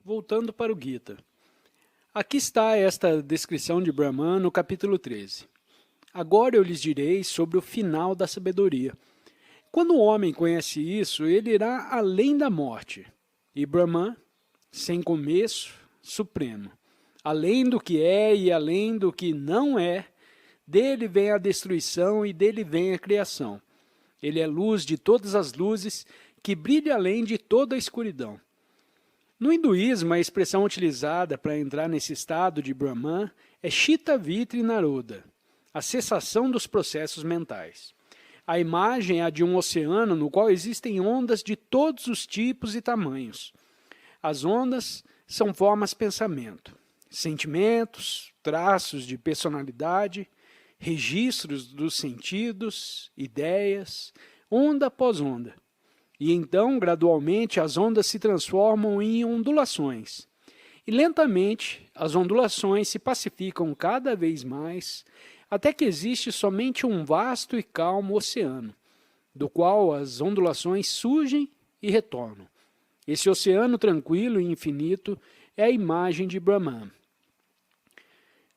voltando para o Gita. Aqui está esta descrição de Brahman no capítulo 13. Agora eu lhes direi sobre o final da sabedoria. Quando o homem conhece isso, ele irá além da morte. E Brahman, sem começo, supremo. Além do que é e além do que não é, dele vem a destruição e dele vem a criação. Ele é luz de todas as luzes, que brilha além de toda a escuridão. No hinduísmo, a expressão utilizada para entrar nesse estado de Brahman é Chitta Vritri Naroda, a cessação dos processos mentais. A imagem é a de um oceano no qual existem ondas de todos os tipos e tamanhos. As ondas são formas-pensamento, sentimentos, traços de personalidade, registros dos sentidos, ideias, onda após onda. E então, gradualmente, as ondas se transformam em ondulações. E lentamente, as ondulações se pacificam cada vez mais, até que existe somente um vasto e calmo oceano, do qual as ondulações surgem e retornam. Esse oceano tranquilo e infinito é a imagem de Brahman.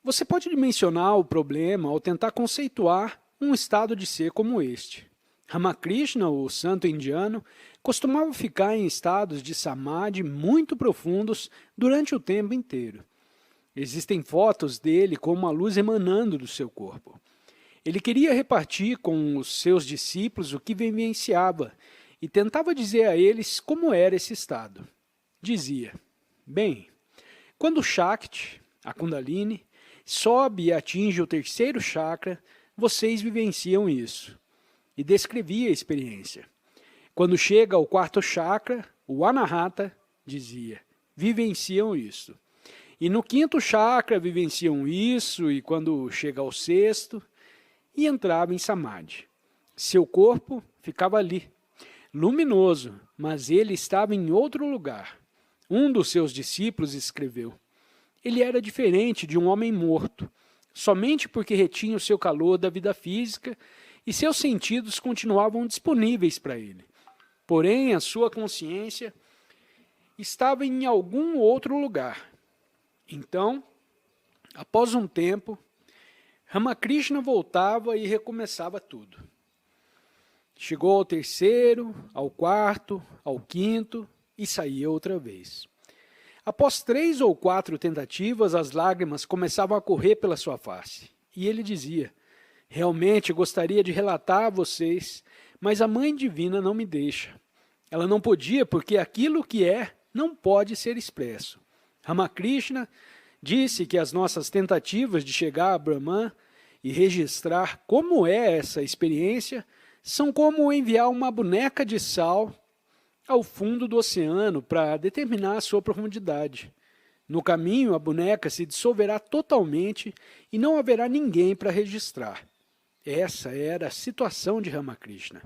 Você pode dimensionar o problema ao tentar conceituar um estado de ser como este. Ramakrishna, o santo indiano, costumava ficar em estados de samadhi muito profundos durante o tempo inteiro. Existem fotos dele com uma luz emanando do seu corpo. Ele queria repartir com os seus discípulos o que vivenciava e tentava dizer a eles como era esse estado. Dizia, bem, quando Shakti, a Kundalini, sobe e atinge o terceiro chakra, vocês vivenciam isso. E descrevia a experiência. Quando chega ao quarto chakra, o Anahata dizia, vivenciam isso. E no quinto chakra vivenciam isso, e quando chega ao sexto, e entrava em Samadhi. Seu corpo ficava ali, luminoso, mas ele estava em outro lugar. Um dos seus discípulos escreveu, ele era diferente de um homem morto, somente porque retinha o seu calor da vida física e seus sentidos continuavam disponíveis para ele. Porém, a sua consciência estava em algum outro lugar. Então, após um tempo, Ramakrishna voltava e recomeçava tudo. Chegou ao terceiro, ao quarto, ao quinto e saía outra vez. Após 3 ou 4 tentativas, as lágrimas começavam a correr pela sua face. E ele dizia, realmente gostaria de relatar a vocês, mas a Mãe Divina não me deixa. Ela não podia porque aquilo que é não pode ser expresso. Ramakrishna disse que as nossas tentativas de chegar a Brahman e registrar como é essa experiência são como enviar uma boneca de sal ao fundo do oceano para determinar a sua profundidade. No caminho, a boneca se dissolverá totalmente e não haverá ninguém para registrar. Essa era a situação de Ramakrishna.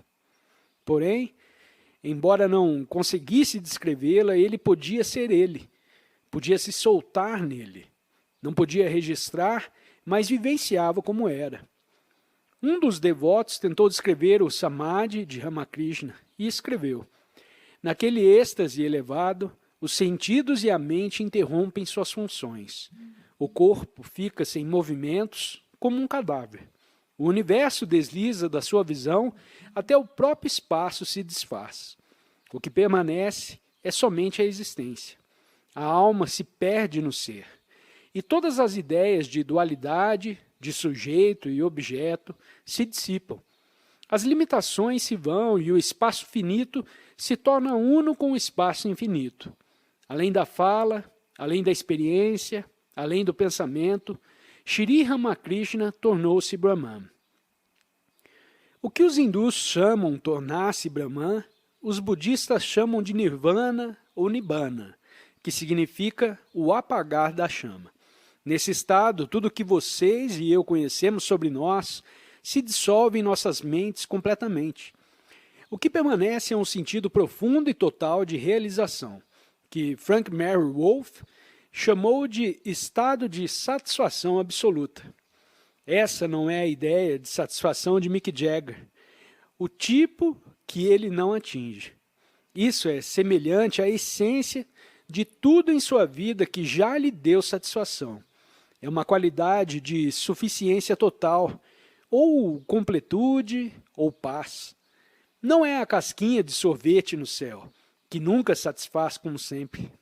Porém, embora não conseguisse descrevê-la, ele podia ser ele, podia se soltar nele. Não podia registrar, mas vivenciava como era. Um dos devotos tentou descrever o Samadhi de Ramakrishna e escreveu, naquele êxtase elevado, os sentidos e a mente interrompem suas funções. O corpo fica sem movimentos, como um cadáver. O universo desliza da sua visão até o próprio espaço se desfaz. O que permanece é somente a existência. A alma se perde no ser. E todas as ideias de dualidade, de sujeito e objeto se dissipam. As limitações se vão e o espaço finito se torna uno com o espaço infinito. Além da fala, além da experiência, além do pensamento, Shri Ramakrishna tornou-se Brahman. O que os hindus chamam tornar-se Brahman, os budistas chamam de Nirvana ou Nibbana, que significa o apagar da chama. Nesse estado, tudo que vocês e eu conhecemos sobre nós se dissolve em nossas mentes completamente. O que permanece é um sentido profundo e total de realização, que Frank Mary Wolff chamou de estado de satisfação absoluta. Essa não é a ideia de satisfação de Mick Jagger, o tipo que ele não atinge. Isso é semelhante à essência de tudo em sua vida que já lhe deu satisfação. É uma qualidade de suficiência total, ou completude, ou paz. Não é a casquinha de sorvete no céu, que nunca satisfaz como sempre.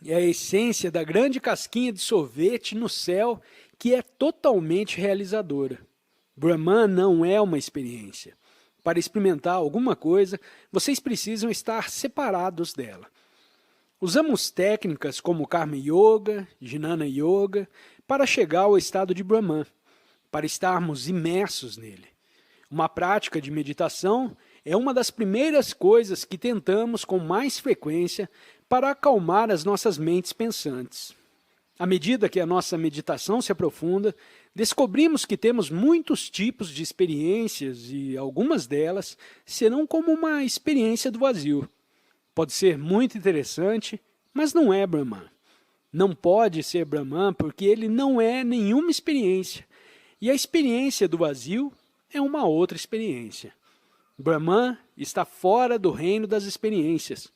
É a essência da grande casquinha de sorvete no céu que é totalmente realizadora. Brahman não é uma experiência. Para experimentar alguma coisa, vocês precisam estar separados dela. Usamos técnicas como Karma Yoga, Jnana Yoga, para chegar ao estado de Brahman, para estarmos imersos nele. Uma prática de meditação é uma das primeiras coisas que tentamos com mais frequência para acalmar as nossas mentes pensantes. À medida que a nossa meditação se aprofunda, descobrimos que temos muitos tipos de experiências e algumas delas serão como uma experiência do vazio. Pode ser muito interessante, mas não é Brahman. Não pode ser Brahman porque ele não é nenhuma experiência. E a experiência do vazio é uma outra experiência. Brahman está fora do reino das experiências.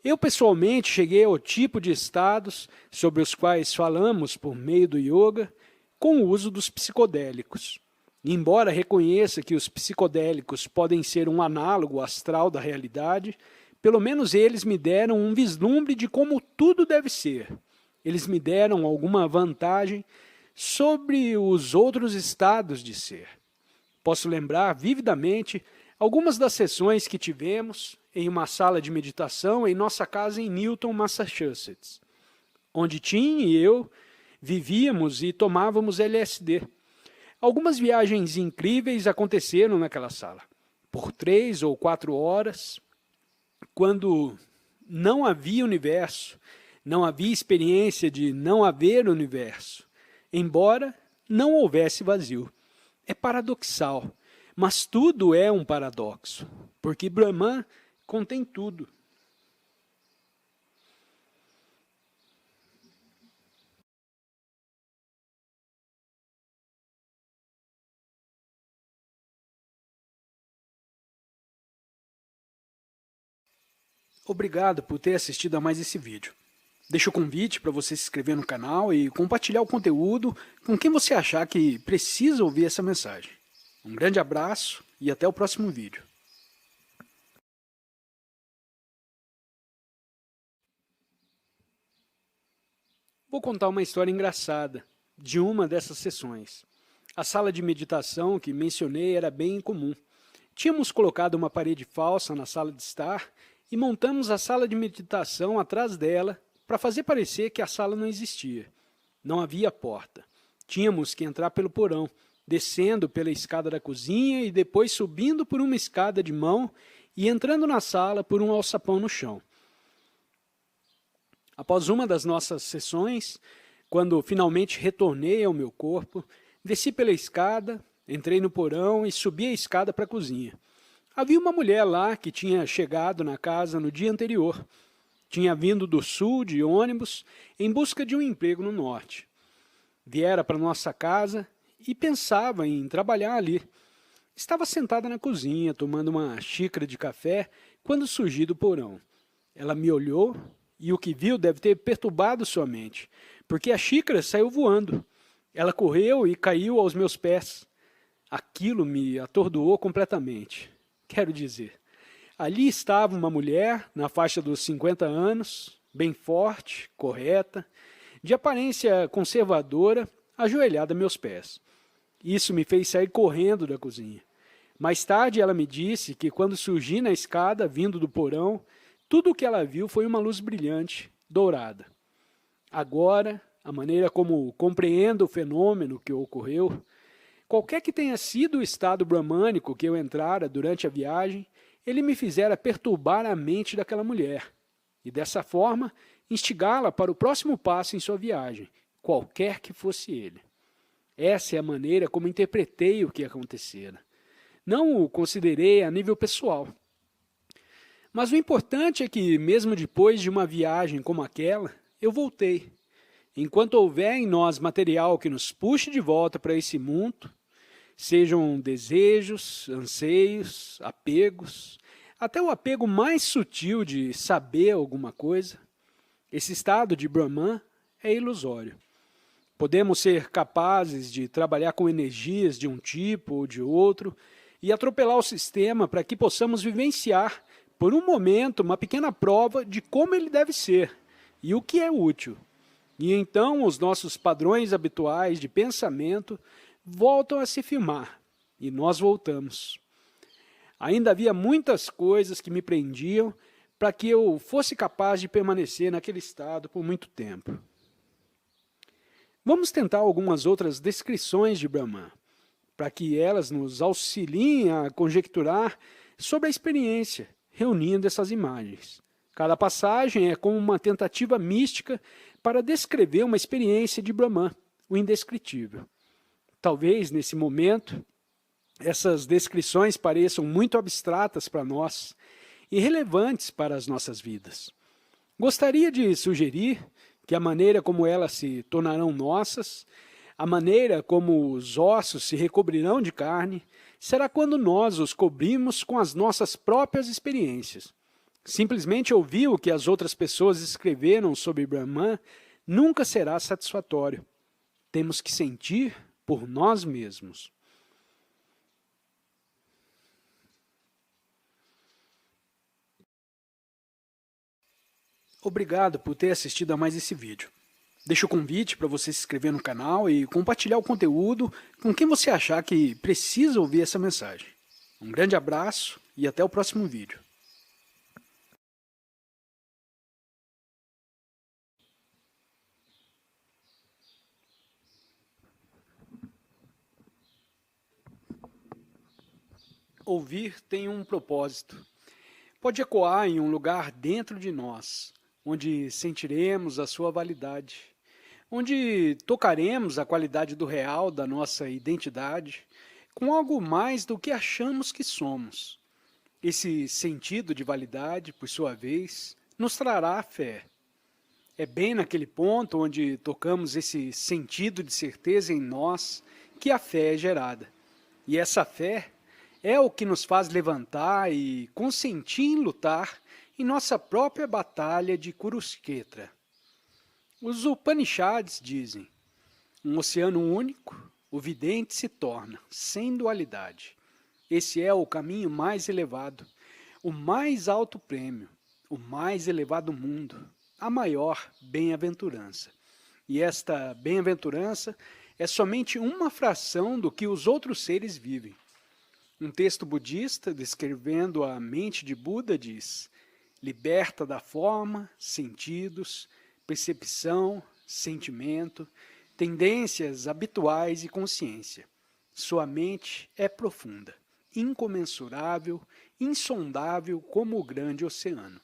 Eu, pessoalmente, cheguei ao tipo de estados sobre os quais falamos por meio do yoga com o uso dos psicodélicos. E, embora reconheça que os psicodélicos podem ser um análogo astral da realidade, pelo menos eles me deram um vislumbre de como tudo deve ser. Eles me deram alguma vantagem sobre os outros estados de ser. Posso lembrar vividamente algumas das sessões que tivemos em uma sala de meditação em nossa casa em Newton, Massachusetts, onde Tim e eu vivíamos e tomávamos LSD. Algumas viagens incríveis aconteceram naquela sala, por 3 ou 4 horas, quando não havia universo, não havia experiência de não haver universo, embora não houvesse vazio. É paradoxal, mas tudo é um paradoxo, porque Brahman contém tudo. Obrigado por ter assistido a mais esse vídeo. Deixo o convite para você se inscrever no canal e compartilhar o conteúdo com quem você achar que precisa ouvir essa mensagem. Um grande abraço e até o próximo vídeo. Vou contar uma história engraçada de uma dessas sessões. A sala de meditação que mencionei era bem comum. Tínhamos colocado uma parede falsa na sala de estar e montamos a sala de meditação atrás dela para fazer parecer que a sala não existia. Não havia porta. Tínhamos que entrar pelo porão, descendo pela escada da cozinha e depois subindo por uma escada de mão e entrando na sala por um alçapão no chão. Após uma das nossas sessões, quando finalmente retornei ao meu corpo, desci pela escada, entrei no porão e subi a escada para a cozinha. Havia uma mulher lá que tinha chegado na casa no dia anterior. Tinha vindo do sul de ônibus em busca de um emprego no norte. Viera para nossa casa e pensava em trabalhar ali. Estava sentada na cozinha, tomando uma xícara de café, quando surgi do porão. Ela me olhou e o que viu deve ter perturbado sua mente, porque a xícara saiu voando. Ela correu e caiu aos meus pés. Aquilo me atordoou completamente. Quero dizer, ali estava uma mulher na faixa dos 50 anos, bem forte, correta, de aparência conservadora, ajoelhada a meus pés. Isso me fez sair correndo da cozinha. Mais tarde ela me disse que quando surgi na escada, vindo do porão, tudo o que ela viu foi uma luz brilhante, dourada. Agora, a maneira como compreendo o fenômeno que ocorreu, qualquer que tenha sido o estado bramânico que eu entrara durante a viagem, ele me fizera perturbar a mente daquela mulher e, dessa forma, instigá-la para o próximo passo em sua viagem, qualquer que fosse ele. Essa é a maneira como interpretei o que acontecera. Não o considerei a nível pessoal. Mas o importante é que, mesmo depois de uma viagem como aquela, eu voltei. Enquanto houver em nós material que nos puxe de volta para esse mundo, sejam desejos, anseios, apegos, até o apego mais sutil de saber alguma coisa, esse estado de Brahman é ilusório. Podemos ser capazes de trabalhar com energias de um tipo ou de outro e atropelar o sistema para que possamos vivenciar, por um momento, uma pequena prova de como ele deve ser e o que é útil. E então os nossos padrões habituais de pensamento voltam a se firmar e nós voltamos. Ainda havia muitas coisas que me prendiam para que eu fosse capaz de permanecer naquele estado por muito tempo. Vamos tentar algumas outras descrições de Brahman, para que elas nos auxiliem a conjecturar sobre a experiência, reunindo essas imagens. Cada passagem é como uma tentativa mística para descrever uma experiência de Brahman, o indescritível. Talvez, nesse momento, essas descrições pareçam muito abstratas para nós e relevantes para as nossas vidas. Gostaria de sugerir que a maneira como elas se tornarão nossas, a maneira como os ossos se recobrirão de carne, será quando nós os cobrimos com as nossas próprias experiências. Simplesmente ouvir o que as outras pessoas escreveram sobre Brahman nunca será satisfatório. Temos que sentir por nós mesmos. Obrigado por ter assistido a mais esse vídeo. Deixo o convite para você se inscrever no canal e compartilhar o conteúdo com quem você achar que precisa ouvir essa mensagem. Um grande abraço e até o próximo vídeo. Ouvir tem um propósito. Pode ecoar em um lugar dentro de nós, onde sentiremos a sua validade, onde tocaremos a qualidade do real da nossa identidade, com algo mais do que achamos que somos. Esse sentido de validade, por sua vez, nos trará a fé. É bem naquele ponto onde tocamos esse sentido de certeza em nós que a fé é gerada. E essa fé é o que nos faz levantar e consentir em lutar em nossa própria batalha de Kurukshetra. Os Upanishads dizem: um oceano único, o vidente se torna, sem dualidade. Esse é o caminho mais elevado, o mais alto prêmio, o mais elevado mundo, a maior bem-aventurança. E esta bem-aventurança é somente uma fração do que os outros seres vivem. Um texto budista, descrevendo a mente de Buda, diz: liberta da forma, sentidos, percepção, sentimento, tendências habituais e consciência. Sua mente é profunda, incomensurável, insondável como o grande oceano.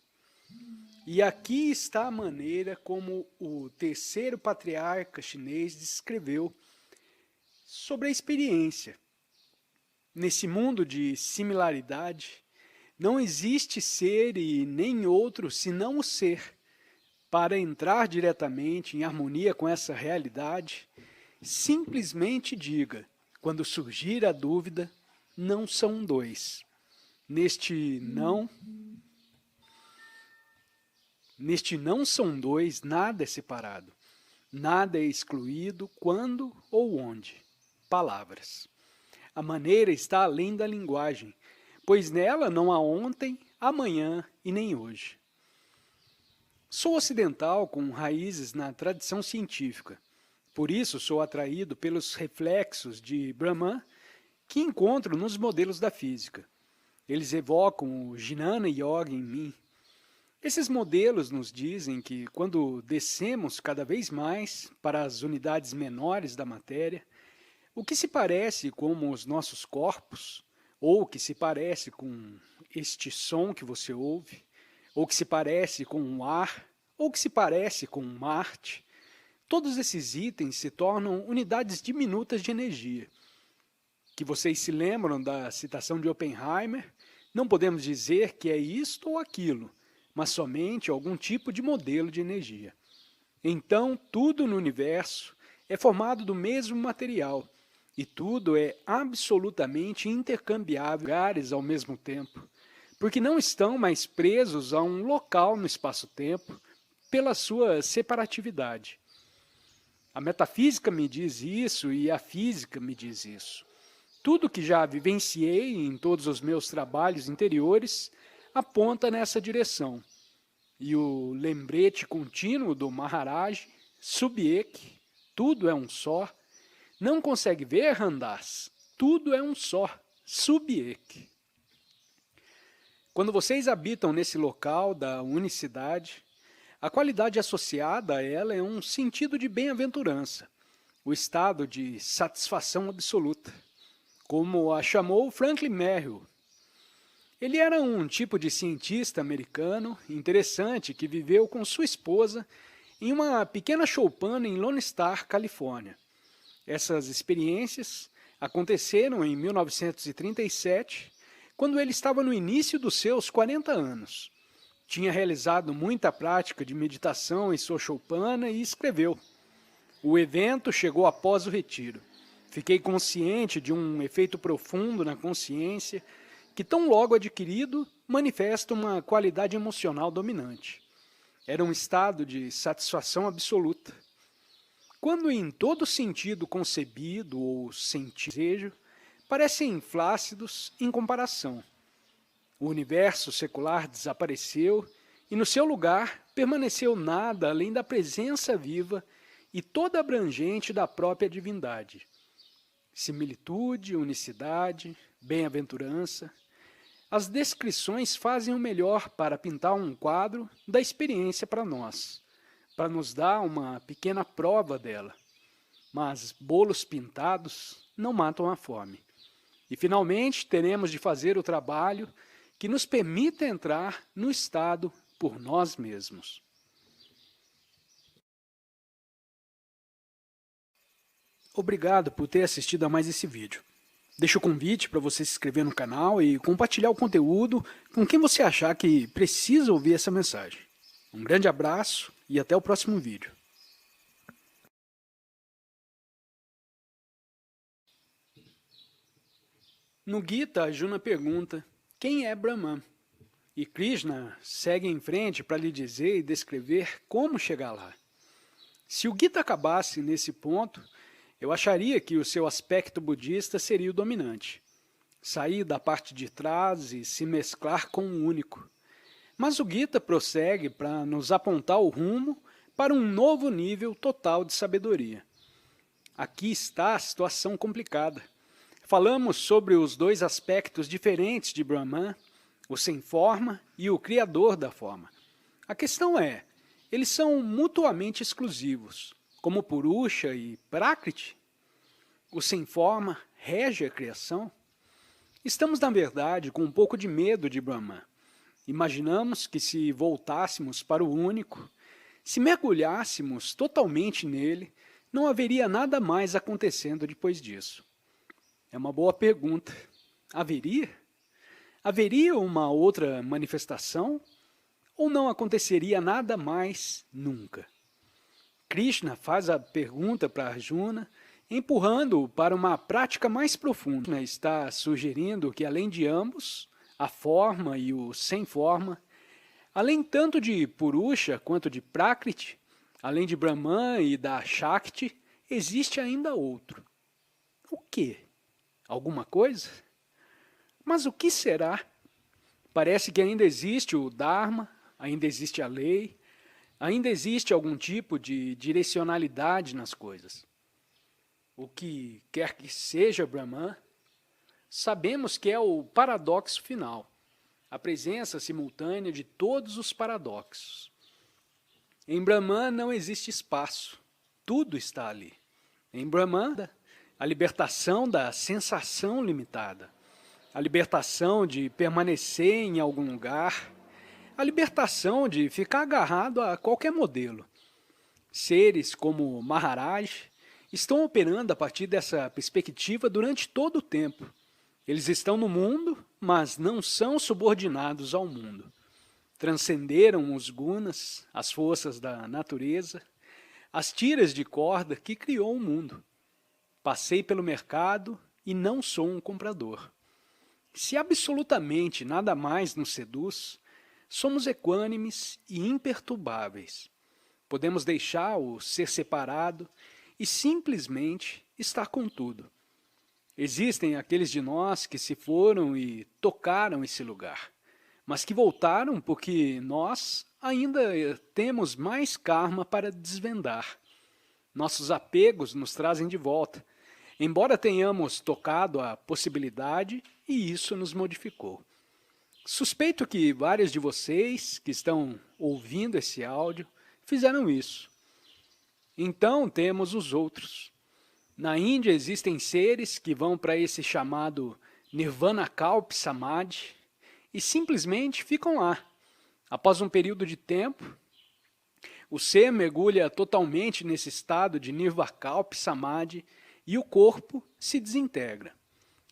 E aqui está a maneira como o terceiro patriarca chinês descreveu sobre a experiência. Nesse mundo de similaridade, não existe ser e nem outro senão o ser. Para entrar diretamente em harmonia com essa realidade, simplesmente diga, quando surgir a dúvida, não são dois. Neste não são dois, nada é separado. Nada é excluído quando ou onde. Palavras. A maneira está além da linguagem, pois nela não há ontem, amanhã e nem hoje. Sou ocidental com raízes na tradição científica, por isso sou atraído pelos reflexos de Brahman que encontro nos modelos da física. Eles evocam o Jnana Yoga em mim. Esses modelos nos dizem que quando descemos cada vez mais para as unidades menores da matéria, o que se parece com os nossos corpos, ou que se parece com este som que você ouve, ou que se parece com o ar, ou que se parece com Marte, todos esses itens se tornam unidades diminutas de energia. Que vocês se lembram da citação de Oppenheimer, não podemos dizer que é isto ou aquilo, mas somente algum tipo de modelo de energia. Então, tudo no universo é formado do mesmo material, e tudo é absolutamente intercambiável, lugares ao mesmo tempo. porque não estão mais presos a um local no espaço-tempo pela sua separatividade. A metafísica me diz isso e a física me diz isso. Tudo que já vivenciei em todos os meus trabalhos interiores aponta nessa direção. E o lembrete contínuo do Maharaj, Subjek, tudo é um só, não consegue ver, Ramdas? Tudo é um só, Subjek. Quando vocês habitam nesse local da unicidade, a qualidade associada a ela é um sentido de bem-aventurança, o estado de satisfação absoluta, como a chamou Franklin Merrill. Ele era um tipo de cientista americano interessante que viveu com sua esposa em uma pequena choupana em Lone Star, Califórnia. Essas experiências aconteceram em 1937, quando ele estava no início dos seus 40 anos. Tinha realizado muita prática de meditação em sua choupana e escreveu. O evento chegou após o retiro. Fiquei consciente de um efeito profundo na consciência que, tão logo adquirido, manifesta uma qualidade emocional dominante. Era um estado de satisfação absoluta. Quando em todo sentido concebido ou sentido desejo, parecem flácidos em comparação. O universo secular desapareceu e no seu lugar permaneceu nada além da presença viva e toda abrangente da própria divindade. Similitude, unicidade, bem-aventurança. As descrições fazem o melhor para pintar um quadro da experiência para nós, para nos dar uma pequena prova dela. Mas bolos pintados não matam a fome. E finalmente teremos de fazer o trabalho que nos permita entrar no estado por nós mesmos. Obrigado por ter assistido a mais esse vídeo. Deixo o convite para você se inscrever no canal e compartilhar o conteúdo com quem você achar que precisa ouvir essa mensagem. Um grande abraço e até o próximo vídeo. No Gita, Arjuna pergunta, quem é Brahman? E Krishna segue em frente para lhe dizer e descrever como chegar lá. Se o Gita acabasse nesse ponto, eu acharia que o seu aspecto budista seria o dominante. Sair da parte de trás e se mesclar com o único. Mas o Gita prossegue para nos apontar o rumo para um novo nível total de sabedoria. Aqui está a situação complicada. Falamos sobre os dois aspectos diferentes de Brahman, o sem forma e o criador da forma. A questão é, eles são mutuamente exclusivos, como Purusha e Prakriti. O sem forma rege a criação. Estamos, na verdade, com um pouco de medo de Brahman. Imaginamos que se voltássemos para o único, se mergulhássemos totalmente nele, não haveria nada mais acontecendo depois disso. É uma boa pergunta. Haveria? Haveria uma outra manifestação? Ou não aconteceria nada mais nunca? Krishna faz a pergunta para Arjuna, empurrando-o para uma prática mais profunda. Está sugerindo que, além de ambos, a forma e o sem forma, além tanto de Purusha quanto de Prakriti, além de Brahman e da Shakti, existe ainda outro. O quê? Alguma coisa? Mas o que será? Parece que ainda existe o Dharma, ainda existe a lei, ainda existe algum tipo de direcionalidade nas coisas. O que quer que seja Brahman, sabemos que é o paradoxo final, a presença simultânea de todos os paradoxos. Em Brahman não existe espaço, tudo está ali. Em Brahman, a libertação da sensação limitada, a libertação de permanecer em algum lugar, a libertação de ficar agarrado a qualquer modelo. Seres como Maharaj estão operando a partir dessa perspectiva durante todo o tempo. Eles estão no mundo, mas não são subordinados ao mundo. Transcenderam os gunas, as forças da natureza, as tiras de corda que criou o mundo. Passei pelo mercado e não sou um comprador. Se absolutamente nada mais nos seduz, somos equânimes e imperturbáveis. Podemos deixar o ser separado e simplesmente estar com tudo. Existem aqueles de nós que se foram e tocaram esse lugar, mas que voltaram porque nós ainda temos mais karma para desvendar. Nossos apegos nos trazem de volta, embora tenhamos tocado a possibilidade e isso nos modificou. Suspeito que vários de vocês que estão ouvindo esse áudio fizeram isso. Então temos os outros. Na Índia existem seres que vão para esse chamado Nirvana Kalp Samadhi e simplesmente ficam lá. Após um período de tempo, o ser mergulha totalmente nesse estado de Nirvana Kalp Samadhi e o corpo se desintegra.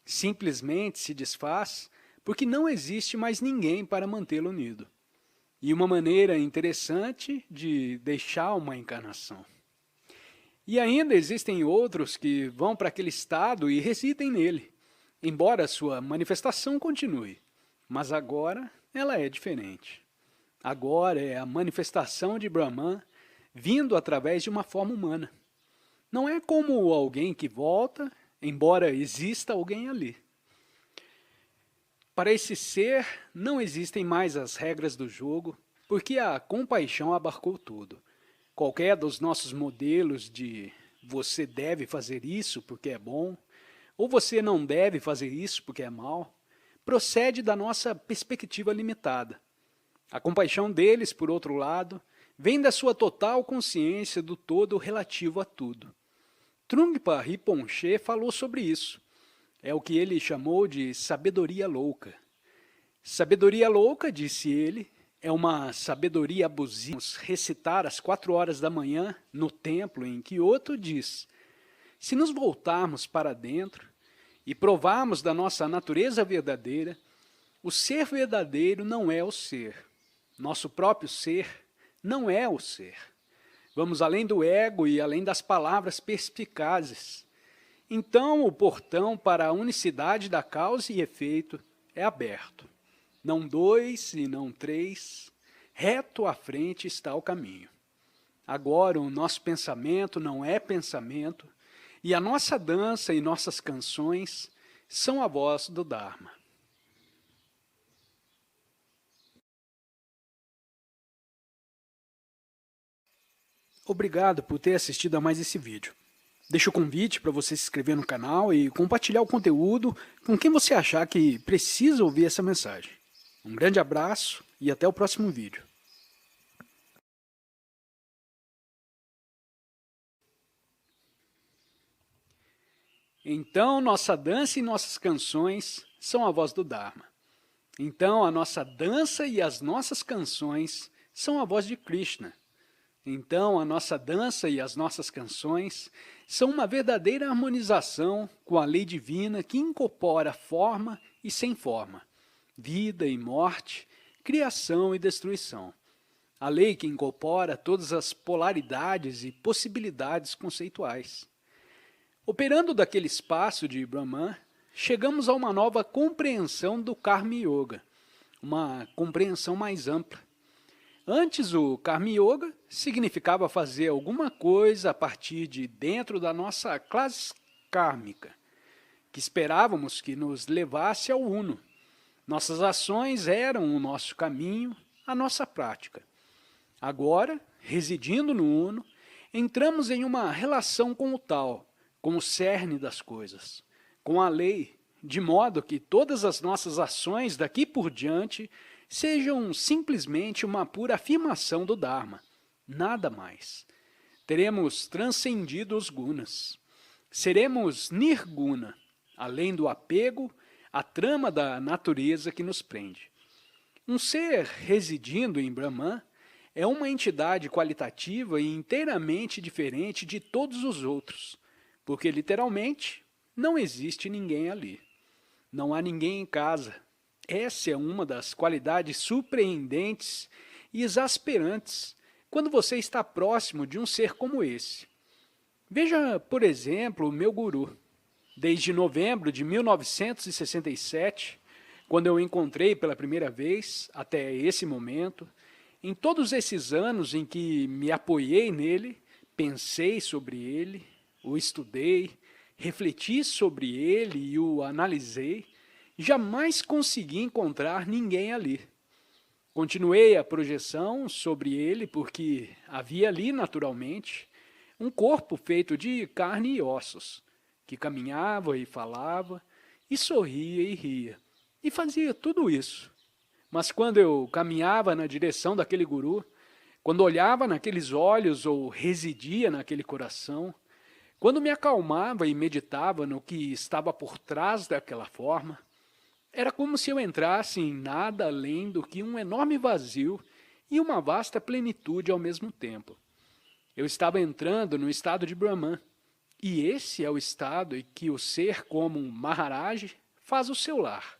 Simplesmente se desfaz porque não existe mais ninguém para mantê-lo unido. E uma maneira interessante de deixar uma encarnação. E ainda existem outros que vão para aquele estado e residem nele, embora sua manifestação continue. Mas agora ela é diferente. Agora é a manifestação de Brahman vindo através de uma forma humana. Não é como alguém que volta, embora exista alguém ali. Para esse ser, não existem mais as regras do jogo, porque a compaixão abarcou tudo. Qualquer dos nossos modelos de você deve fazer isso porque é bom, ou você não deve fazer isso porque é mal, procede da nossa perspectiva limitada. A compaixão deles, por outro lado, vem da sua total consciência do todo relativo a tudo. Trungpa Rinpoche falou sobre isso. É o que ele chamou de sabedoria louca. Sabedoria louca, disse ele, é uma sabedoria abusiva. Recitar às 4 horas da manhã no templo em Kyoto diz: se nos voltarmos para dentro e provarmos da nossa natureza verdadeira, o ser verdadeiro não é o ser. Nosso próprio ser não é o ser. Vamos além do ego e além das palavras perspicazes. Então o portão para a unicidade da causa e efeito é aberto. Não 2 e não 3, reto à frente está o caminho. Agora o nosso pensamento não é pensamento, e a nossa dança e nossas canções são a voz do Dharma. Obrigado por ter assistido a mais esse vídeo. Deixo o convite para você se inscrever no canal e compartilhar o conteúdo com quem você achar que precisa ouvir essa mensagem. Um grande abraço e até o próximo vídeo. Então, nossa dança e nossas canções são a voz do Dharma. Então, a nossa dança e as nossas canções são a voz de Krishna. Então, a nossa dança e as nossas canções são uma verdadeira harmonização com a lei divina que incorpora forma e sem forma, vida e morte, criação e destruição. A lei que incorpora todas as polaridades e possibilidades conceituais. Operando daquele espaço de Brahman, chegamos a uma nova compreensão do Karma Yoga, uma compreensão mais ampla. Antes, o Karma Yoga significava fazer alguma coisa a partir de dentro da nossa classe kármica, que esperávamos que nos levasse ao Uno. Nossas ações eram o nosso caminho, a nossa prática. Agora, residindo no Uno, entramos em uma relação com o Tal, com o cerne das coisas, com a lei, de modo que todas as nossas ações daqui por diante sejam simplesmente uma pura afirmação do Dharma, nada mais. Teremos transcendido os gunas. Seremos nirguna, além do apego, a trama da natureza que nos prende. Um ser residindo em Brahman é uma entidade qualitativa e inteiramente diferente de todos os outros, porque literalmente não existe ninguém ali. Não há ninguém em casa. Essa é uma das qualidades surpreendentes e exasperantes quando você está próximo de um ser como esse. Veja, por exemplo, o meu guru. Desde novembro de 1967, quando eu o encontrei pela primeira vez, até esse momento, em todos esses anos em que me apoiei nele, pensei sobre ele, o estudei, refleti sobre ele e o analisei, jamais consegui encontrar ninguém ali. Continuei a projeção sobre ele porque havia ali, naturalmente, um corpo feito de carne e ossos, que caminhava e falava, e sorria e ria, e fazia tudo isso. Mas quando eu caminhava na direção daquele guru, quando olhava naqueles olhos ou residia naquele coração, quando me acalmava e meditava no que estava por trás daquela forma, era como se eu entrasse em nada além do que um enorme vazio e uma vasta plenitude ao mesmo tempo. Eu estava entrando no estado de Brahman, e esse é o estado em que o ser como um Maharaj faz o seu lar.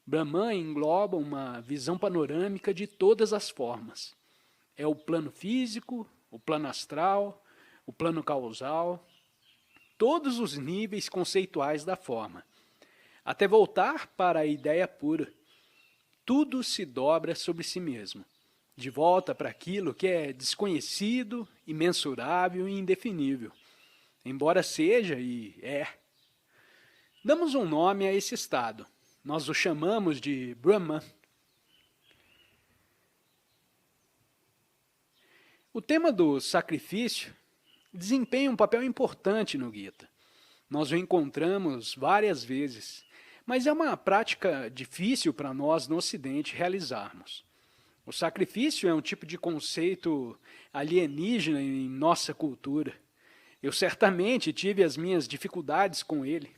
Brahman engloba uma visão panorâmica de todas as formas. É o plano físico, o plano astral, o plano causal, todos os níveis conceituais da forma. Até voltar para a ideia pura. Tudo se dobra sobre si mesmo, de volta para aquilo que é desconhecido, imensurável e indefinível, embora seja e é. Damos um nome a esse estado. Nós o chamamos de Brahman. O tema do sacrifício desempenha um papel importante no Gita. Nós o encontramos várias vezes, mas é uma prática difícil para nós no Ocidente realizarmos. O sacrifício é um tipo de conceito alienígena em nossa cultura. Eu certamente tive as minhas dificuldades com ele.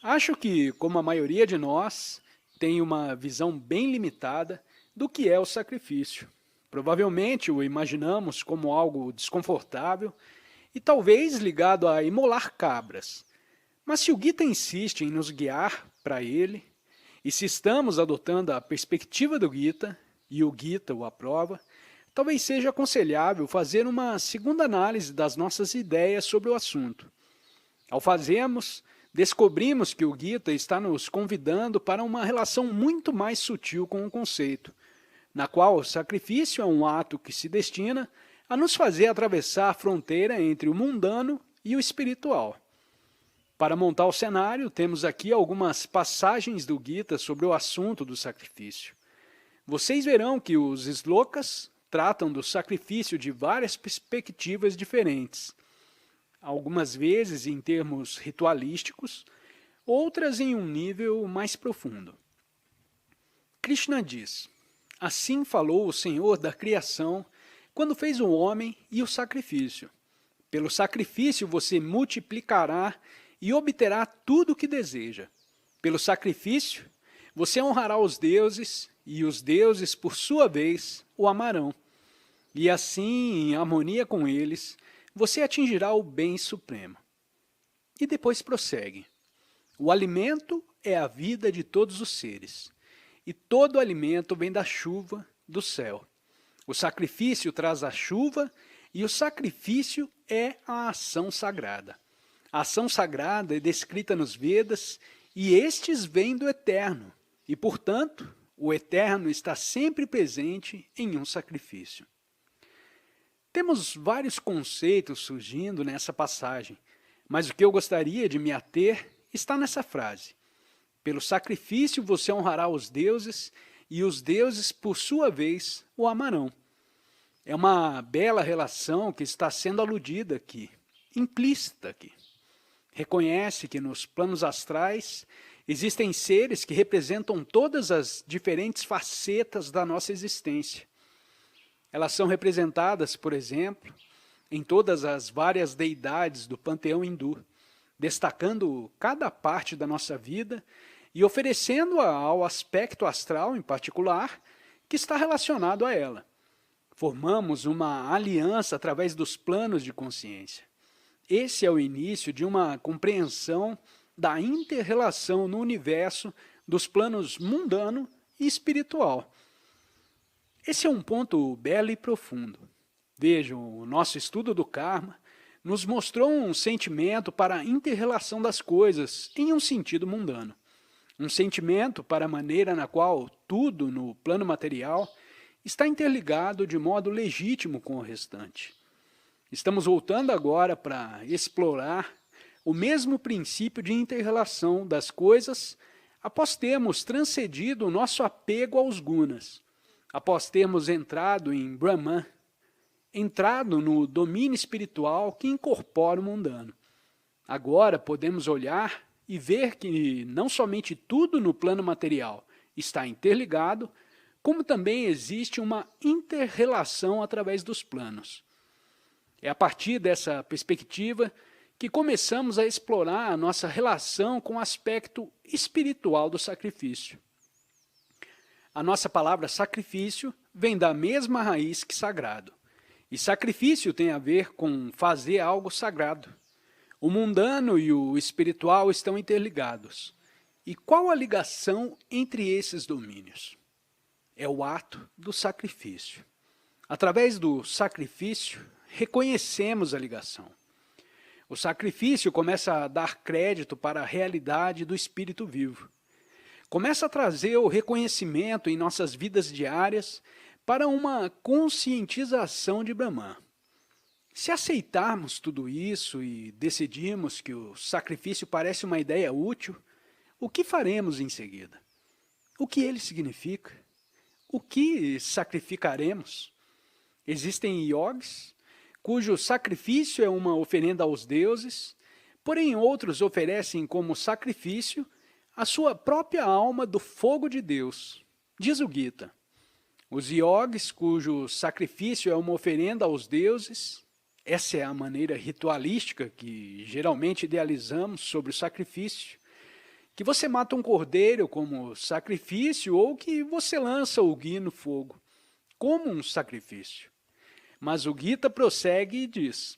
Acho que, como a maioria de nós, tem uma visão bem limitada do que é o sacrifício. Provavelmente o imaginamos como algo desconfortável e talvez ligado a imolar cabras. Mas se o Gita insiste em nos guiar para ele, e se estamos adotando a perspectiva do Gita, e o Gita o aprova, talvez seja aconselhável fazer uma segunda análise das nossas ideias sobre o assunto. Ao fazermos, descobrimos que o Gita está nos convidando para uma relação muito mais sutil com o conceito, na qual o sacrifício é um ato que se destina a nos fazer atravessar a fronteira entre o mundano e o espiritual. Para montar o cenário, temos aqui algumas passagens do Gita sobre o assunto do sacrifício. Vocês verão que os slokas tratam do sacrifício de várias perspectivas diferentes, algumas vezes em termos ritualísticos, outras em um nível mais profundo. Krishna diz: assim falou o Senhor da criação quando fez o homem e o sacrifício. Pelo sacrifício você multiplicará e obterá tudo o que deseja. Pelo sacrifício você honrará os deuses, e os deuses, por sua vez, o amarão. E assim, em harmonia com eles, você atingirá o bem supremo. E depois prossegue. O alimento é a vida de todos os seres, e todo alimento vem da chuva do céu. O sacrifício traz a chuva, e o sacrifício é a ação sagrada. A ação sagrada é descrita nos Vedas, e estes vêm do Eterno, e, portanto, o Eterno está sempre presente em um sacrifício. Temos vários conceitos surgindo nessa passagem, mas o que eu gostaria de me ater está nessa frase. Pelo sacrifício você honrará os deuses, e os deuses, por sua vez, o amarão. É uma bela relação que está sendo aludida aqui, implícita aqui. Reconhece que nos planos astrais existem seres que representam todas as diferentes facetas da nossa existência. Elas são representadas, por exemplo, em todas as várias deidades do panteão hindu, destacando cada parte da nossa vida e oferecendo-a ao aspecto astral, em particular, que está relacionado a ela. Formamos uma aliança através dos planos de consciência. Esse é o início de uma compreensão da inter-relação no universo dos planos mundano e espiritual. Esse é um ponto belo e profundo. Vejam, o nosso estudo do karma nos mostrou um sentimento para a inter-relação das coisas em um sentido mundano. um sentimento para a maneira na qual tudo no plano material está interligado de modo legítimo com o restante. Estamos voltando agora para explorar o mesmo princípio de inter-relação das coisas após termos transcedido o nosso apego aos gunas, após termos entrado em Brahman, entrado no domínio espiritual que incorpora o mundano. Agora podemos olhar e ver que não somente tudo no plano material está interligado, como também existe uma inter-relação através dos planos. É a partir dessa perspectiva que começamos a explorar a nossa relação com o aspecto espiritual do sacrifício. A nossa palavra sacrifício vem da mesma raiz que sagrado. E sacrifício tem a ver com fazer algo sagrado. O mundano e o espiritual estão interligados. E qual a ligação entre esses domínios? É o ato do sacrifício. Através do sacrifício, reconhecemos a ligação. O sacrifício começa a dar crédito para a realidade do espírito vivo. Começa a trazer o reconhecimento em nossas vidas diárias para uma conscientização de Brahman. Se aceitarmos tudo isso e decidirmos que o sacrifício parece uma ideia útil, o que faremos em seguida? O que ele significa? O que sacrificaremos? Existem yogis cujo sacrifício é uma oferenda aos deuses, porém outros oferecem como sacrifício a sua própria alma do fogo de Deus. Diz o Gita, os yogis cujo sacrifício é uma oferenda aos deuses, essa é a maneira ritualística que geralmente idealizamos sobre o sacrifício, que você mata um cordeiro como sacrifício ou que você lança o ghee no fogo, como um sacrifício. Mas o Gita prossegue e diz,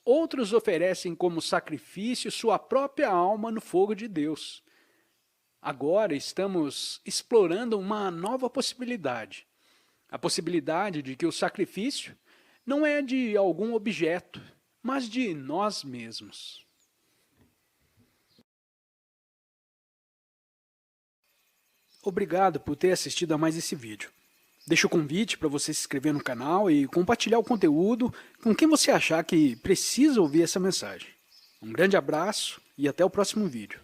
outros oferecem como sacrifício sua própria alma no fogo de Deus. Agora estamos explorando uma nova possibilidade, a possibilidade de que o sacrifício não é de algum objeto, mas de nós mesmos. Obrigado por ter assistido a mais esse vídeo. Deixo o convite para você se inscrever no canal e compartilhar o conteúdo com quem você achar que precisa ouvir essa mensagem. Um grande abraço e até o próximo vídeo.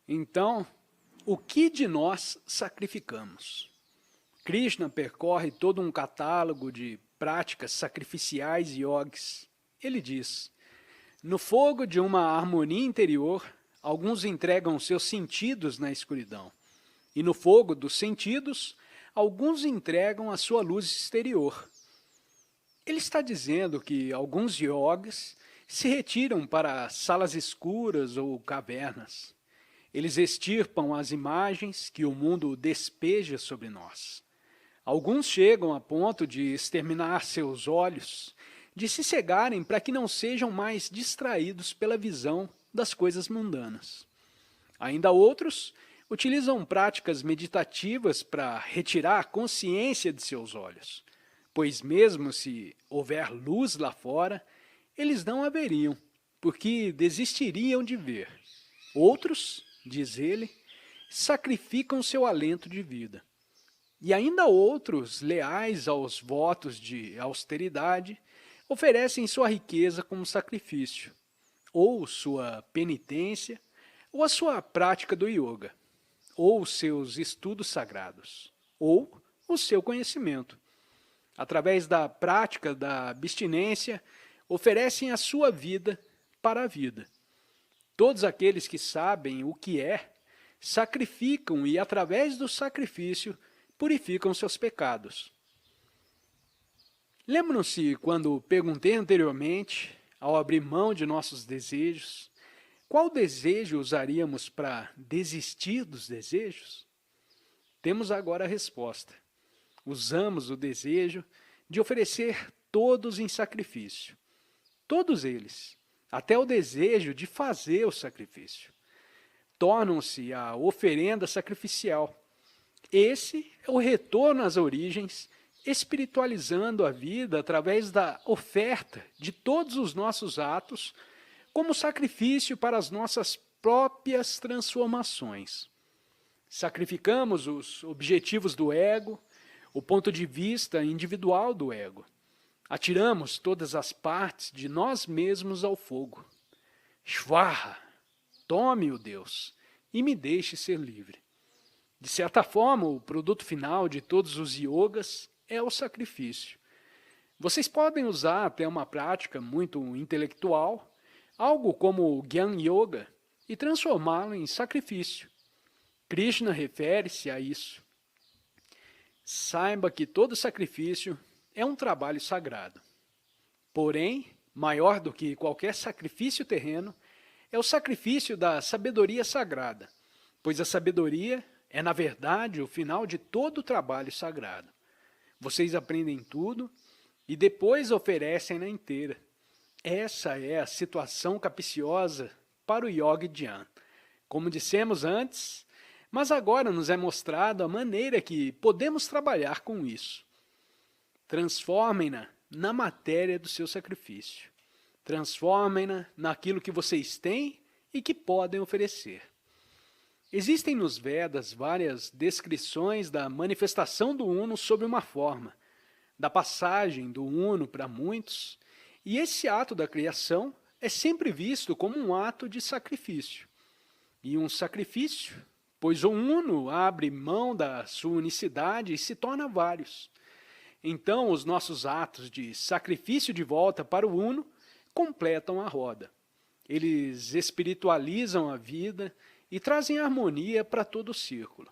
Então, o que de nós sacrificamos? Krishna percorre todo um catálogo de práticas sacrificiais e yogis. Ele diz, no fogo de uma harmonia interior, alguns entregam seus sentidos na escuridão. E no fogo dos sentidos, alguns entregam a sua luz exterior. Ele está dizendo que alguns yogis se retiram para salas escuras ou cavernas. Eles extirpam as imagens que o mundo despeja sobre nós. Alguns chegam a ponto de exterminar seus olhos, de se cegarem para que não sejam mais distraídos pela visão das coisas mundanas. Ainda outros utilizam práticas meditativas para retirar a consciência de seus olhos, pois mesmo se houver luz lá fora, eles não a veriam, porque desistiriam de ver. Outros, diz ele, sacrificam seu alento de vida. E ainda outros, leais aos votos de austeridade, oferecem sua riqueza como sacrifício, ou sua penitência, ou a sua prática do yoga, ou seus estudos sagrados, ou o seu conhecimento. Através da prática da abstinência, oferecem a sua vida para a vida. Todos aqueles que sabem o que é, sacrificam e, através do sacrifício, purificam seus pecados. Lembram-se quando perguntei anteriormente, ao abrir mão de nossos desejos, qual desejo usaríamos para desistir dos desejos? Temos agora a resposta. Usamos o desejo de oferecer todos em sacrifício. Todos eles, até o desejo de fazer o sacrifício. Tornam-se a oferenda sacrificial. Esse é o retorno às origens espiritualizando a vida através da oferta de todos os nossos atos como sacrifício para as nossas próprias transformações. Sacrificamos os objetivos do ego, o ponto de vista individual do ego. Atiramos todas as partes de nós mesmos ao fogo. Shvaha, tome-o, Deus, e me deixe ser livre. De certa forma, o produto final de todos os yogas é o sacrifício. Vocês podem usar até uma prática muito intelectual, algo como o Gyan Yoga, e transformá-lo em sacrifício. Krishna refere-se a isso. Saiba que todo sacrifício é um trabalho sagrado. Porém, maior do que qualquer sacrifício terreno, é o sacrifício da sabedoria sagrada, pois a sabedoria é, na verdade, o final de todo o trabalho sagrado. Vocês aprendem tudo e depois oferecem na inteira. Essa é a situação capciosa para o Yogi Dhyan. Como dissemos antes, mas agora nos é mostrado a maneira que podemos trabalhar com isso. Transformem-na na matéria do seu sacrifício. Transformem-na naquilo que vocês têm e que podem oferecer. Existem nos Vedas várias descrições da manifestação do Uno sob uma forma, da passagem do Uno para muitos, e esse ato da criação é sempre visto como um ato de sacrifício. E um sacrifício, pois o Uno abre mão da sua unicidade e se torna vários. Então, os nossos atos de sacrifício de volta para o Uno completam a roda. Eles espiritualizam a vida e trazem harmonia para todo o círculo.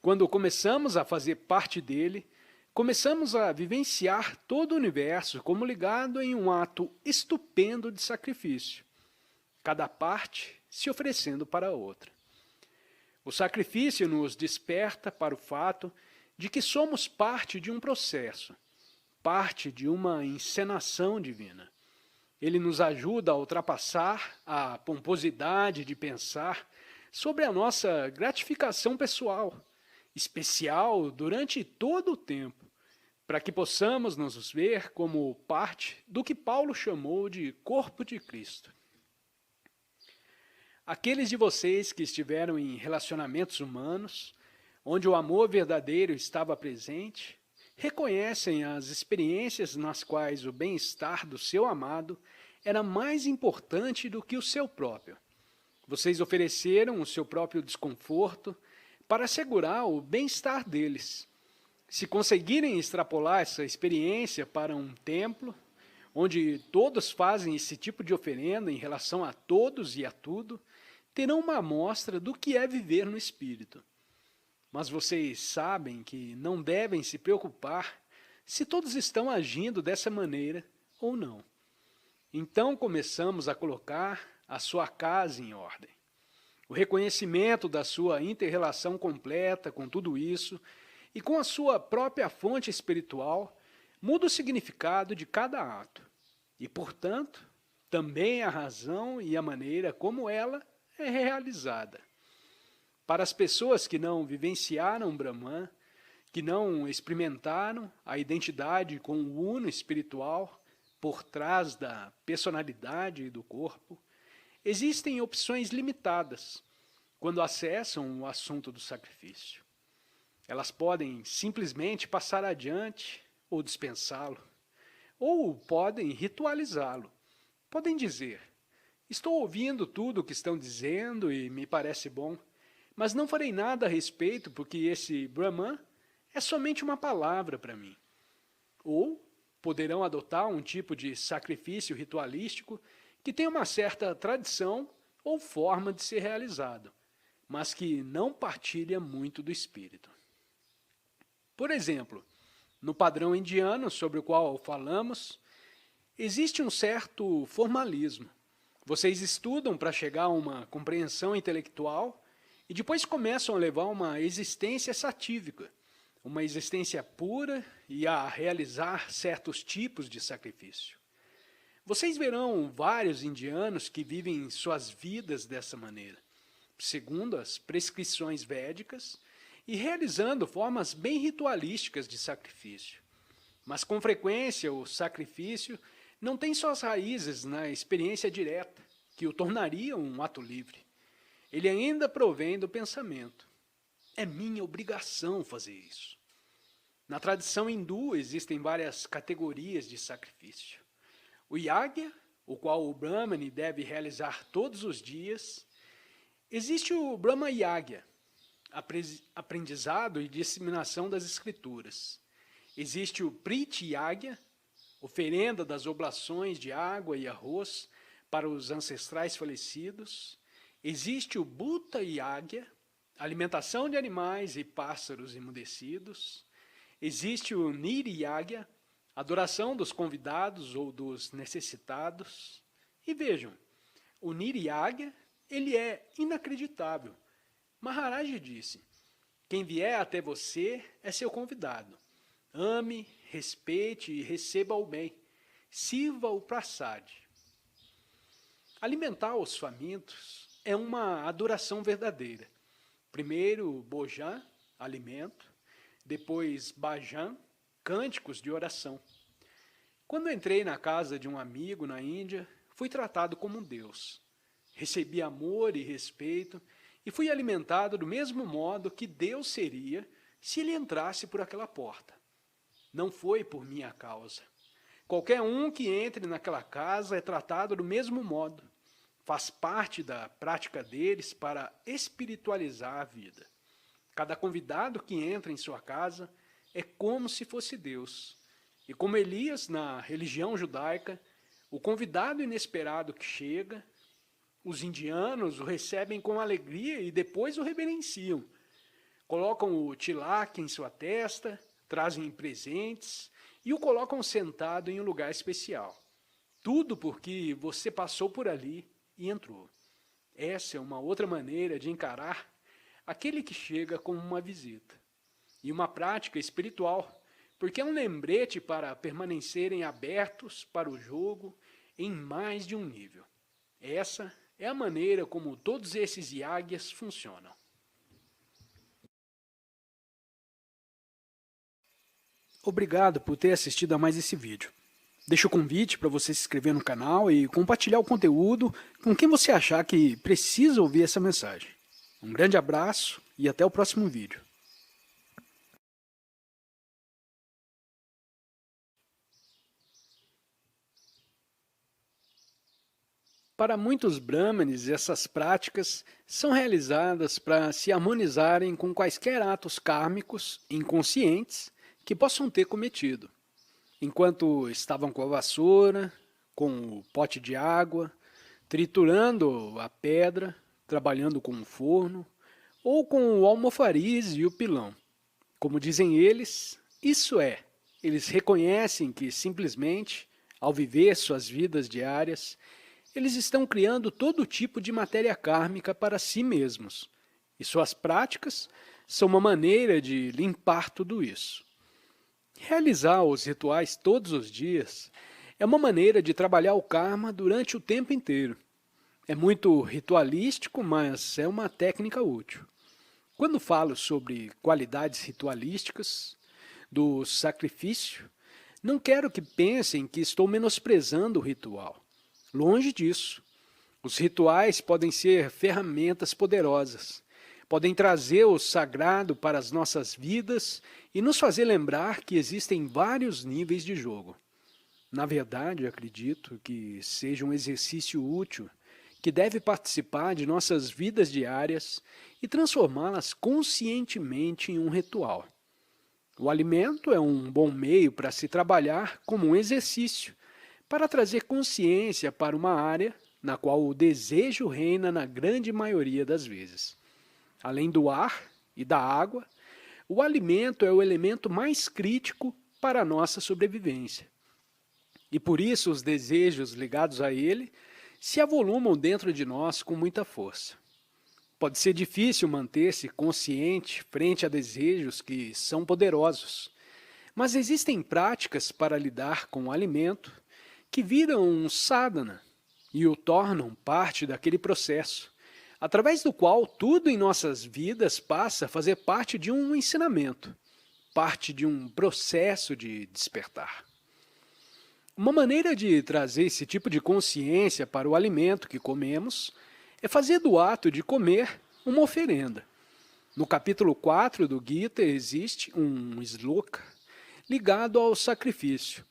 Quando começamos a fazer parte dele, começamos a vivenciar todo o universo como ligado em um ato estupendo de sacrifício, cada parte se oferecendo para a outra. O sacrifício nos desperta para o fato de que somos parte de um processo, parte de uma encenação divina. Ele nos ajuda a ultrapassar a pomposidade de pensar sobre a nossa gratificação pessoal, especial durante todo o tempo, para que possamos nos ver como parte do que Paulo chamou de corpo de Cristo. Aqueles de vocês que estiveram em relacionamentos humanos, onde o amor verdadeiro estava presente, reconhecem as experiências nas quais o bem-estar do seu amado era mais importante do que o seu próprio. Vocês ofereceram o seu próprio desconforto para assegurar o bem-estar deles. Se conseguirem extrapolar essa experiência para um templo, onde todos fazem esse tipo de oferenda em relação a todos e a tudo, terão uma amostra do que é viver no Espírito. Mas vocês sabem que não devem se preocupar se todos estão agindo dessa maneira ou não. Então começamos a colocar a sua casa em ordem. O reconhecimento da sua inter-relação completa com tudo isso e com a sua própria fonte espiritual muda o significado de cada ato e, portanto, também a razão e a maneira como ela é realizada. Para as pessoas que não vivenciaram Brahman, que não experimentaram a identidade com o Uno espiritual por trás da personalidade do corpo, existem opções limitadas quando acessam o assunto do sacrifício. Elas podem simplesmente passar adiante ou dispensá-lo, ou podem ritualizá-lo. Podem dizer: estou ouvindo tudo o que estão dizendo e me parece bom, mas não farei nada a respeito porque esse Brahman é somente uma palavra para mim. Ou poderão adotar um tipo de sacrifício ritualístico que tem uma certa tradição ou forma de ser realizado, mas que não partilha muito do espírito. Por exemplo, no padrão indiano sobre o qual falamos, existe um certo formalismo. Vocês estudam para chegar a uma compreensão intelectual e depois começam a levar uma existência satívica, uma existência pura e a realizar certos tipos de sacrifício. Vocês verão vários indianos que vivem suas vidas dessa maneira, segundo as prescrições védicas, e realizando formas bem ritualísticas de sacrifício. Mas com frequência o sacrifício não tem suas raízes na experiência direta, que o tornaria um ato livre. Ele ainda provém do pensamento. É minha obrigação fazer isso. Na tradição hindu existem várias categorias de sacrifício. O yagya, o qual o brahmane deve realizar todos os dias. Existe o Brahma Yagya, aprendizado e disseminação das escrituras. Existe o Priti Yagya, oferenda das oblações de água e arroz para os ancestrais falecidos. Existe o Bhuta Yagya, alimentação de animais e pássaros emudecidos. Existe o Niri Yagya, adoração dos convidados ou dos necessitados. E vejam, o Niri Yagya, ele é inacreditável. Maharaj disse, quem vier até você é seu convidado. Ame, respeite e receba-o bem. Sirva o prasad. Alimentar os famintos é uma adoração verdadeira. Primeiro, bojan, alimento. Depois, bhajan, cânticos de oração. Quando entrei na casa de um amigo na Índia, fui tratado como um deus. Recebi amor e respeito e fui alimentado do mesmo modo que Deus seria se ele entrasse por aquela porta. Não foi por minha causa. Qualquer um que entre naquela casa é tratado do mesmo modo. Faz parte da prática deles para espiritualizar a vida. Cada convidado que entra em sua casa é como se fosse Deus. E como Elias, na religião judaica, o convidado inesperado que chega, os indianos o recebem com alegria e depois o reverenciam. Colocam o tilak em sua testa, trazem presentes e o colocam sentado em um lugar especial. Tudo porque você passou por ali e entrou. Essa é uma outra maneira de encarar aquele que chega como uma visita. E uma prática espiritual, porque é um lembrete para permanecerem abertos para o jogo em mais de um nível. Essa é a maneira como todos esses yagyas funcionam. Obrigado por ter assistido a mais esse vídeo. Deixo o convite para você se inscrever no canal e compartilhar o conteúdo com quem você achar que precisa ouvir essa mensagem. Um grande abraço e até o próximo vídeo. Para muitos brahmanes, essas práticas são realizadas para se harmonizarem com quaisquer atos kármicos inconscientes que possam ter cometido, enquanto estavam com a vassoura, com o pote de água, triturando a pedra, trabalhando com o forno, ou com o almofariz e o pilão. Como dizem eles, isso é, eles reconhecem que simplesmente, ao viver suas vidas diárias, eles estão criando todo tipo de matéria kármica para si mesmos, e suas práticas são uma maneira de limpar tudo isso. Realizar os rituais todos os dias é uma maneira de trabalhar o karma durante o tempo inteiro. É muito ritualístico, mas é uma técnica útil. Quando falo sobre qualidades ritualísticas do sacrifício, não quero que pensem que estou menosprezando o ritual. Longe disso. Os rituais podem ser ferramentas poderosas. Podem trazer o sagrado para as nossas vidas e nos fazer lembrar que existem vários níveis de jogo. Na verdade, acredito que seja um exercício útil que deve participar de nossas vidas diárias e transformá-las conscientemente em um ritual. O alimento é um bom meio para se trabalhar como um exercício, para trazer consciência para uma área na qual o desejo reina na grande maioria das vezes. Além do ar e da água, o alimento é o elemento mais crítico para a nossa sobrevivência. E por isso os desejos ligados a ele se avolumam dentro de nós com muita força. Pode ser difícil manter-se consciente frente a desejos que são poderosos, mas existem práticas para lidar com o alimento que viram um sadhana e o tornam parte daquele processo, através do qual tudo em nossas vidas passa a fazer parte de um ensinamento. parte de um processo de despertar. Uma maneira de trazer esse tipo de consciência para o alimento que comemos é fazer do ato de comer uma oferenda. No capítulo 4 do Gita existe um sloka ligado ao sacrifício,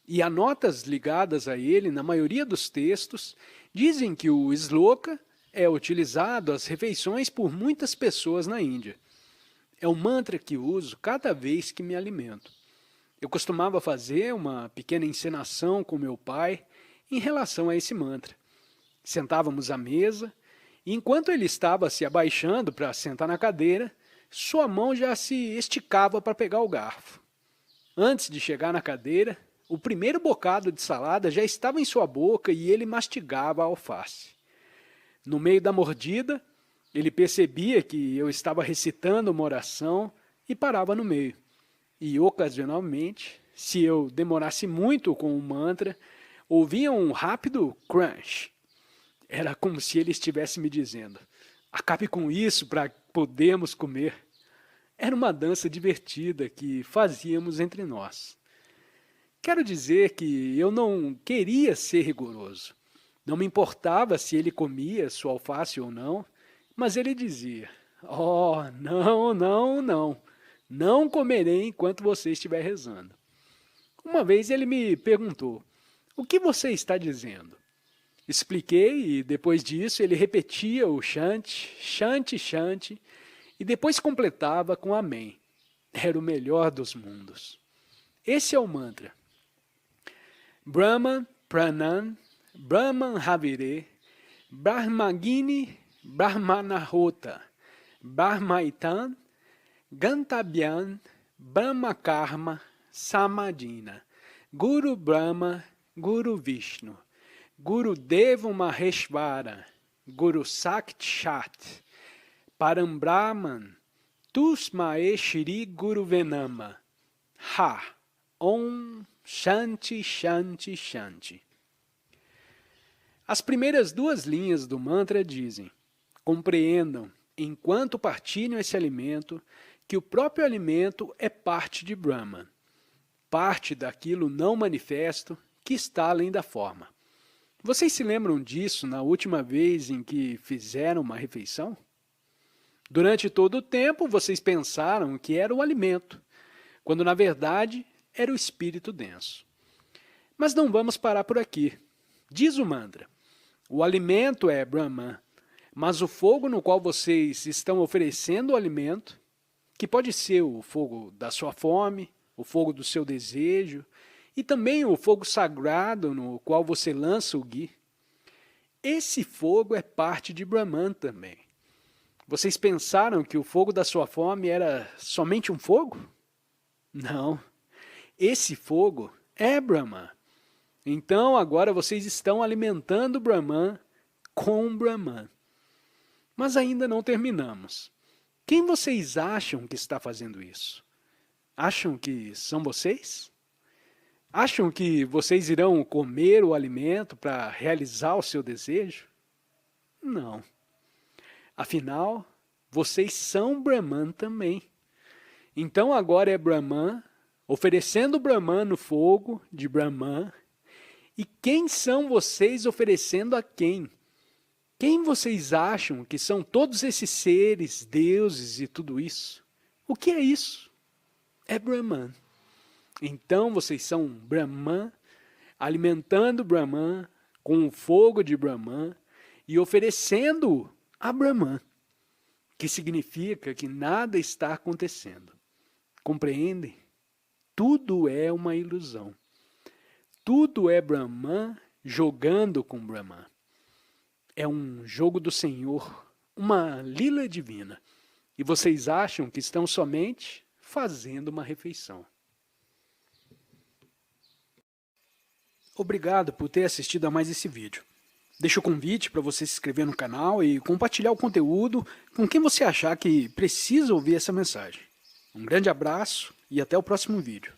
e há notas ligadas a ele na maioria dos textos dizem que o sloka é utilizado às refeições por muitas pessoas na Índia. É um mantra que uso cada vez que me alimento. Eu costumava fazer uma pequena encenação com meu pai em relação a esse mantra. Sentávamos à mesa, e enquanto ele estava se abaixando para sentar na cadeira, sua mão já se esticava para pegar o garfo. Antes de chegar na cadeira, o primeiro bocado de salada já estava em sua boca e ele mastigava a alface. No meio da mordida, ele percebia que eu estava recitando uma oração e parava no meio. E, ocasionalmente, se eu demorasse muito com o mantra, ouvia um rápido crunch. Era como se ele estivesse me dizendo, acabe com isso para podermos comer. Era uma dança divertida que fazíamos entre nós. Quero dizer que eu não queria ser rigoroso. Não me importava se ele comia sua alface ou não, mas ele dizia, oh, não, não, não, não comerei enquanto você estiver rezando. Uma vez ele me perguntou, o que você está dizendo? Expliquei e depois disso ele repetia o shanti, shanti, shanti e depois completava com amém. Era o melhor dos mundos. Esse é o mantra. Brahman Pranan, Brahman Havire, Brahmagini Brahmanahota, Brahmaitan, Gantabhyan, Brahmakarma, Samadhina, Guru Brahma, Guru Vishnu, Guru Deva Maheshvara, Guru Sakshat, Parambrahman, Tusmae Shri Guru Venama, Ha, Om, Shanti, Shanti, Shanti. As primeiras duas linhas do mantra dizem, compreendam, enquanto partilham esse alimento, que o próprio alimento é parte de Brahman, parte daquilo não manifesto que está além da forma. Vocês se lembram disso na última vez em que fizeram uma refeição? Durante todo o tempo, vocês pensaram que era o alimento, quando na verdade era o espírito denso. Mas não vamos parar por aqui. Diz o mantra, o alimento é Brahman, mas o fogo no qual vocês estão oferecendo o alimento, que pode ser o fogo da sua fome, o fogo do seu desejo, e também o fogo sagrado no qual você lança o ghee. Esse fogo é parte de Brahman também. Vocês pensaram que o fogo da sua fome era somente um fogo? Não. Esse fogo é Brahman. Então agora vocês estão alimentando Brahman com Brahman. Mas ainda não terminamos. Quem vocês acham que está fazendo isso? Acham que são vocês? Acham que vocês irão comer o alimento para realizar o seu desejo? Não. Afinal, vocês são Brahman também. Então agora é Brahman, oferecendo Brahman no fogo de Brahman. E quem são vocês oferecendo a quem? Quem vocês acham que são todos esses seres, deuses e tudo isso? O que é isso? É Brahman. Então vocês são Brahman, alimentando Brahman com o fogo de Brahman e oferecendo a Brahman, que significa que nada está acontecendo. Compreendem? Tudo é uma ilusão. Tudo é Brahman jogando com Brahman. É um jogo do Senhor, uma lila divina. E vocês acham que estão somente fazendo uma refeição. Obrigado por ter assistido a mais esse vídeo. Deixo o convite para você se inscrever no canal e compartilhar o conteúdo com quem você achar que precisa ouvir essa mensagem. Um grande abraço e até o próximo vídeo.